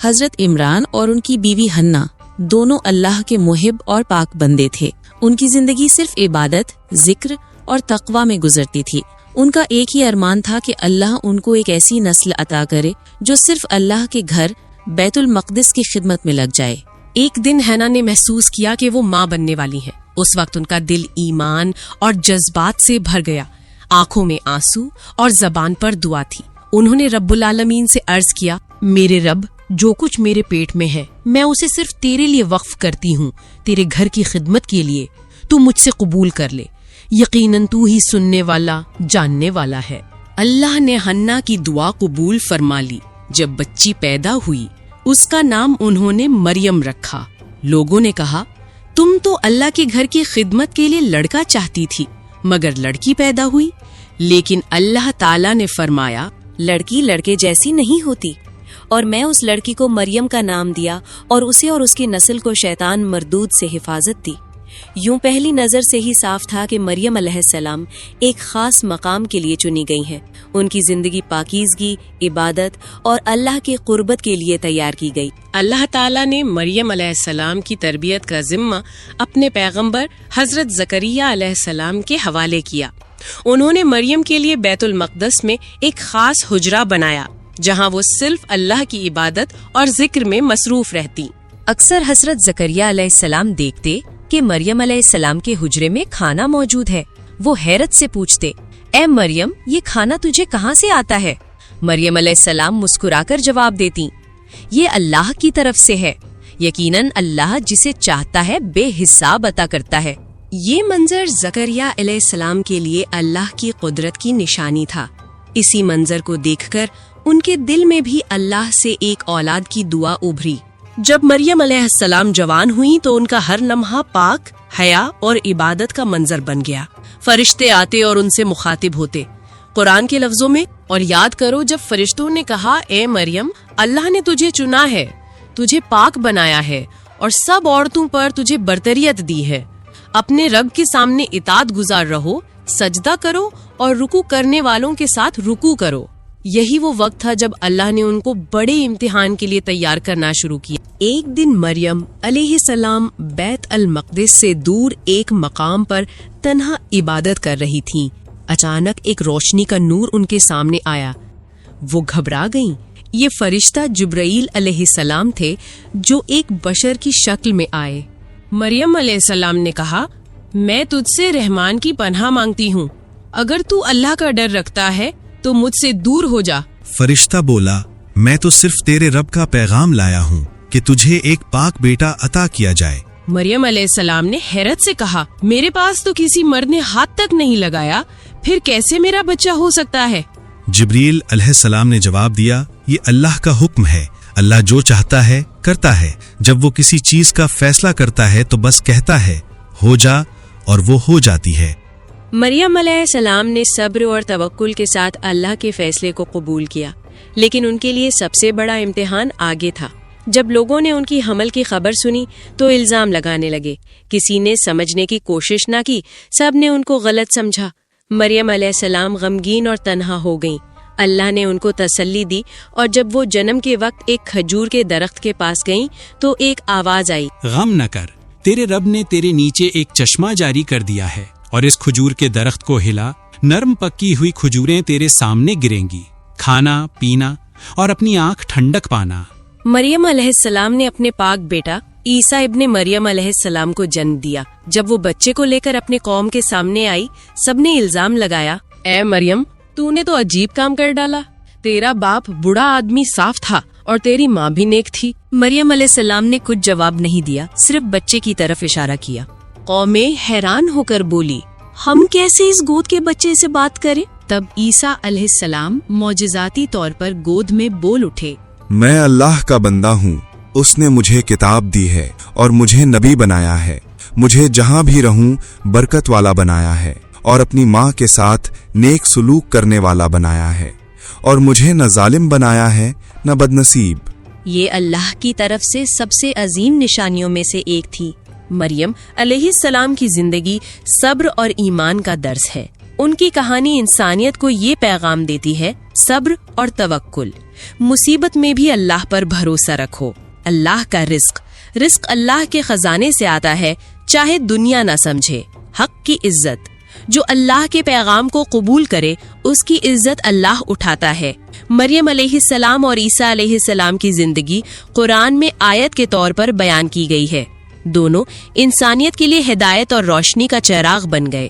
حضرت عمران اور ان کی بیوی حنا دونوں اللہ کے محب اور پاک بندے تھے۔ ان کی زندگی صرف عبادت، ذکر اور تقوی میں گزرتی تھی۔ ان کا ایک ہی ارمان تھا کہ اللہ ان کو ایک ایسی نسل عطا کرے جو صرف اللہ کے گھر بیت المقدس کی خدمت میں لگ جائے۔ ایک دن حنا نے محسوس کیا کہ وہ ماں بننے والی ہیں۔ اس وقت ان کا دل ایمان اور جذبات سے بھر گیا، آنکھوں میں آنسو اور زبان پر دعا تھی۔ انہوں نے رب العالمین سے عرض کیا، میرے رب، جو کچھ میرے پیٹ میں ہے میں اسے صرف تیرے لیے وقف کرتی ہوں، تیرے گھر کی خدمت کے لیے۔ تو مجھ سے قبول کر لے، یقیناً تو ہی سننے والا، جاننے والا ہے۔ اللہ نے حنا کی دعا قبول فرما لی۔ جب بچی پیدا ہوئی اس کا نام انہوں نے مریم رکھا۔ لوگوں نے کہا، تم تو اللہ کے گھر کی خدمت کے لیے لڑکا چاہتی تھی مگر لڑکی پیدا ہوئی۔ لیکن اللہ تعالیٰ نے فرمایا، لڑکی لڑکے جیسی نہیں ہوتی، اور میں اس لڑکی کو مریم کا نام دیا اور اسے اور اس کی نسل کو شیطان مردود سے حفاظت دی۔ یوں پہلی نظر سے ہی صاف تھا کہ مریم علیہ السلام ایک خاص مقام کے لیے چنی گئی ہیں۔ ان کی زندگی پاکیزگی، عبادت اور اللہ کی قربت کے لیے تیار کی گئی۔ اللہ تعالیٰ نے مریم علیہ السلام کی تربیت کا ذمہ اپنے پیغمبر حضرت زکریا علیہ السلام کے حوالے کیا۔ انہوں نے مریم کے لیے بیت المقدس میں ایک خاص حجرہ بنایا جہاں وہ صرف اللہ کی عبادت اور ذکر میں مصروف رہتی۔ اکثر حضرت زکریا علیہ السلام دیکھتے کہ مریم علیہ السلام کے حجرے میں کھانا موجود ہے۔ وہ حیرت سے پوچھتے، اے مریم، یہ کھانا تجھے کہاں سے آتا ہے؟ مریم علیہ السلام مسکرا کر جواب دیتی، یہ اللہ کی طرف سے ہے، یقیناً اللہ جسے چاہتا ہے بے حساب عطا کرتا ہے۔ یہ منظر زکریا علیہ السلام کے لیے اللہ کی قدرت کی نشانی تھا۔ اسی منظر کو دیکھ کر ان کے دل میں بھی اللہ سے ایک اولاد کی دعا ابھری۔ جب مریم علیہ السلام جوان ہوئی تو ان کا ہر لمحہ پاک، حیا اور عبادت کا منظر بن گیا۔ فرشتے آتے اور ان سے مخاطب ہوتے قرآن کے لفظوں میں، اور یاد کرو جب فرشتوں نے کہا، اے مریم، اللہ نے تجھے چنا ہے، تجھے پاک بنایا ہے اور سب عورتوں پر تجھے برتریت دی ہے۔ اپنے رب کے سامنے اطاعت گزار رہو، سجدہ کرو اور رکوع کرنے والوں کے ساتھ رکوع کرو۔ یہی وہ وقت تھا جب اللہ نے ان کو بڑے امتحان کے لیے تیار کرنا شروع کیا۔ ایک دن مریم علیہ السلام بیت المقدس سے دور ایک مقام پر تنہا عبادت کر رہی تھیں۔ اچانک ایک روشنی کا نور ان کے سامنے آیا۔ وہ گھبرا گئیں۔ یہ فرشتہ جبرائیل علیہ السلام تھے جو ایک بشر کی شکل میں آئے۔ مریم علیہ السلام نے کہا، میں تجھ سے رحمان کی پناہ مانگتی ہوں، اگر تو اللہ کا ڈر رکھتا ہے تو مجھ سے دور ہو جا۔ فرشتہ بولا، میں تو صرف تیرے رب کا پیغام لایا ہوں کہ تجھے ایک پاک بیٹا عطا کیا جائے۔ مریم علیہ السلام نے حیرت سے کہا، میرے پاس تو کسی مرد نے ہاتھ تک نہیں لگایا، پھر کیسے میرا بچہ ہو سکتا ہے؟ جبریل علیہ السلام نے جواب دیا، یہ اللہ کا حکم ہے، اللہ جو چاہتا ہے کرتا ہے۔ جب وہ کسی چیز کا فیصلہ کرتا ہے تو بس کہتا ہے ہو جا، اور وہ ہو جاتی ہے۔ مریم علیہ السلام نے صبر اور توکل کے ساتھ اللہ کے فیصلے کو قبول کیا، لیکن ان کے لیے سب سے بڑا امتحان آگے تھا۔ جب لوگوں نے ان کی حمل کی خبر سنی تو الزام لگانے لگے۔ کسی نے سمجھنے کی کوشش نہ کی، سب نے ان کو غلط سمجھا۔ مریم علیہ السلام غمگین اور تنہا ہو گئیں۔ اللہ نے ان کو تسلی دی، اور جب وہ جنم کے وقت ایک کھجور کے درخت کے پاس گئیں تو ایک آواز آئی، غم نہ کر، تیرے رب نے تیرے نیچے ایک چشمہ جاری کر دیا ہے، اور اس کھجور کے درخت کو ہلا، نرم پکی ہوئی کھجوریں تیرے سامنے گریں گی، کھانا پینا اور اپنی آنکھ ٹھنڈک پانا۔ مریم علیہ السلام نے اپنے پاک بیٹا عیسیٰ ابن مریم علیہ السلام کو جنم دیا۔ جب وہ بچے کو لے کر اپنے قوم کے سامنے آئی، سب نے الزام لگایا، اے مریم، تو نے تو عجیب کام کر ڈالا، تیرا باپ بوڑھا آدمی صاف تھا اور تیری ماں بھی نیک تھی۔ مریم علیہ السلام نے کچھ جواب نہیں دیا، صرف بچے کی طرف اشارہ کیا۔ قومیں حیران ہو کر بولی، ہم کیسے اس گود کے بچے سے بات کریں؟ تب عیسیٰ علیہ السلام معجزاتی طور پر گود میں بول اٹھے، میں اللہ کا بندہ ہوں، اس نے مجھے کتاب دی ہے اور مجھے نبی بنایا ہے، مجھے جہاں بھی رہوں برکت والا بنایا ہے، اور اپنی ماں کے ساتھ نیک سلوک کرنے والا بنایا ہے، اور مجھے نہ ظالم بنایا ہے نہ بدنصیب۔ یہ اللہ کی طرف سے سب سے عظیم نشانیوں میں سے ایک تھی۔ مریم علیہ السلام کی زندگی صبر اور ایمان کا درس ہے۔ ان کی کہانی انسانیت کو یہ پیغام دیتی ہے، صبر اور توکل۔ مصیبت میں بھی اللہ پر بھروسہ رکھو۔ اللہ کا رزق اللہ کے خزانے سے آتا ہے، چاہے دنیا نہ سمجھے۔ حق کی عزت، جو اللہ کے پیغام کو قبول کرے اس کی عزت اللہ اٹھاتا ہے۔ مریم علیہ السلام اور عیسیٰ علیہ السلام کی زندگی قرآن میں آیت کے طور پر بیان کی گئی ہے۔ دونوں انسانیت کے لیے ہدایت اور روشنی کا چراغ بن گئے۔